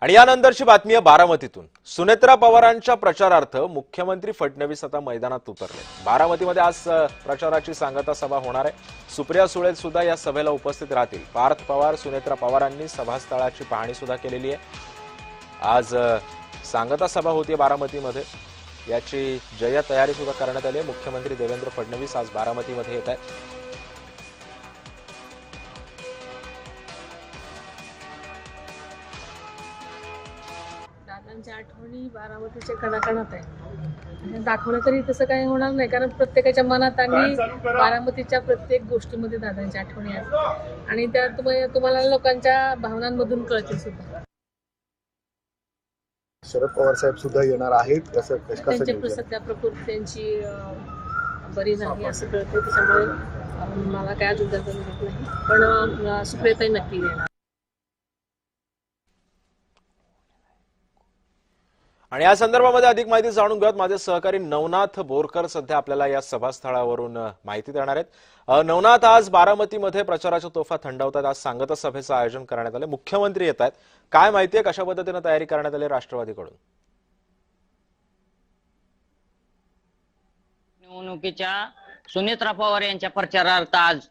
आणि यानंतरची बातमी आहे बारामतीतून। सुनेत्रा पवारांच्या प्रचारार्थ मुख्यमंत्री फडणवीस आता मैदानात उतरले। बारामतीमध्ये आज प्रचाराची सांगता सभा होणार आहे। सुप्रिया सुळे सुद्धा या सभेला उपस्थित राहतील। पार्थ पवार, सुनेत्रा पवारांनी सभास्थळाची पाहणी सुद्धा केलेली आहे। आज सांगता सभा होती बारामतीमध्ये, याची जय तयारी सुद्धा करण्यात आली आहे। मुख्यमंत्री देवेंद्र फडणवीस आज बारामतीमध्ये येत आहेत। दादांच्या आठवणी बारामतीच्या कणाकणात आहे। दाखवलं तरी तसं काही होणार नाही, कारण प्रत्येकाच्या मनात आणि बारामतीच्या प्रत्येक गोष्टीमध्ये दादांच्या आठवणी आहेत आणि त्या तुम्हाला लोकांच्या भावनांमधून कळतील सुद्धा। शरद पवार साहेब सुद्धा येणार आहेत, त्यांची सध्या प्रकृती त्यांची बरी नाही असं कळतं, त्याच्यामुळे मला काय अजून त्याचा मिळत नाही, पण सुप्रियाताई नक्की येणार। आणि या संदर्भामध्ये अधिक माहिती जाणून घेऊयात। माझे सहकारी नवनाथ बोरकर सध्या आपल्याला या सभास्थळावरून माहिती देणार आहेत। नवनाथ, आज बारामतीमध्ये प्रचाराच्या तोफा थंडावतात। आज सांगता सभेचं आयोजन करण्यात आले, मुख्यमंत्री येत आहेत। काय माहिती आहे, कशा पद्धतीने तयारी करण्यात आली राष्ट्रवादीकडून? निवडणुकीच्या सुनेत्रा पवार यांच्या प्रचारार्थ आज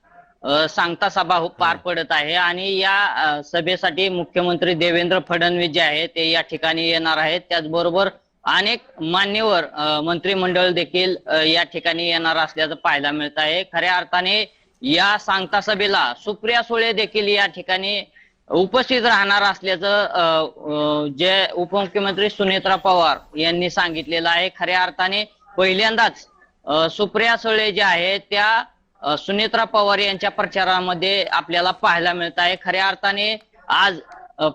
सांगता सभा पार पडत आहे आणि या सभेसाठी मुख्यमंत्री देवेंद्र फडणवीस जे आहेत ते या ठिकाणी येणार आहेत। त्याचबरोबर अनेक मान्यवर मंत्रिमंडळ देखील या ठिकाणी येणार असल्याचं पाहायला मिळत आहे। खऱ्या अर्थाने या सांगता सभेला सुप्रिया सुळे देखील या ठिकाणी उपस्थित राहणार असल्याचं जे उपमुख्यमंत्री सुनेत्रा पवार यांनी सांगितलेलं आहे। खऱ्या अर्थाने पहिल्यांदाच सुप्रिया सुळे ज्या आहेत त्या सुनेत्रा पवार यांच्या प्रचारामध्ये आपल्याला पाहायला मिळत आहे। खऱ्या अर्थाने आज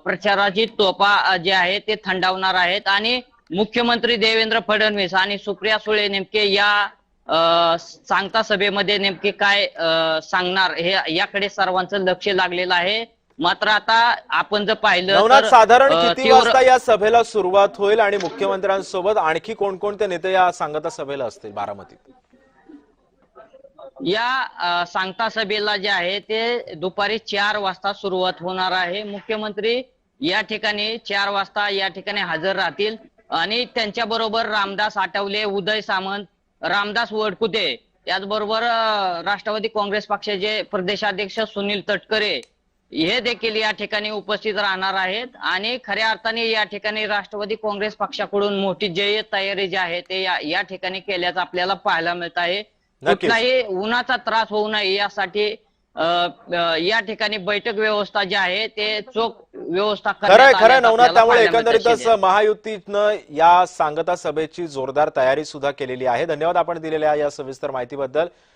प्रचाराची तोफा जे आहे ते थंडावणार आहेत आणि मुख्यमंत्री देवेंद्र फडणवीस आणि सुप्रिया सुळे नेमके या सांगता सभेमध्ये नेमके काय सांगणार हे याकडे सर्वांचं लक्ष लागलेलं आहे। मात्र आता आपण जर पाहिलं तर साधारण किती वाजता या सभेला सुरुवात होईल आणि मुख्यमंत्र्यांसोबत आणखी कोणकोणते नेते या सांगता सभेला असतील बारामतीत? या सांगता सभेला जे आहे ते दुपारी 4 वाजता सुरुवात होणार आहे। मुख्यमंत्री या ठिकाणी 4 वाजता या ठिकाणी हजर राहतील आणि त्यांच्या बरोबर रामदास आठवले, उदय सामंत, रामदास वडकुते, त्याचबरोबर राष्ट्रवादी काँग्रेस पक्षाचे प्रदेशाध्यक्ष सुनील तटकरे हे देखील या ठिकाणी उपस्थित राहणार आहेत आणि खऱ्या अर्थाने या ठिकाणी राष्ट्रवादी काँग्रेस पक्षाकडून मोठी जय तयारी जी आहे ते या ठिकाणी केल्याचं आपल्याला पाहायला मिळत आहे। कुठलाही उन्हाचा त्रास होऊ नये यासाठी या ठिकाणी बैठक व्यवस्था जी आहे ते चोख व्यवस्था खरं नवनाथ, त्यामुळे एकंदरीतच महायुतीनं या सांगता सभेची जोरदार तयारी सुद्धा केलेली आहे। धन्यवाद आपण दिलेल्या या सविस्तर माहितीबद्दल।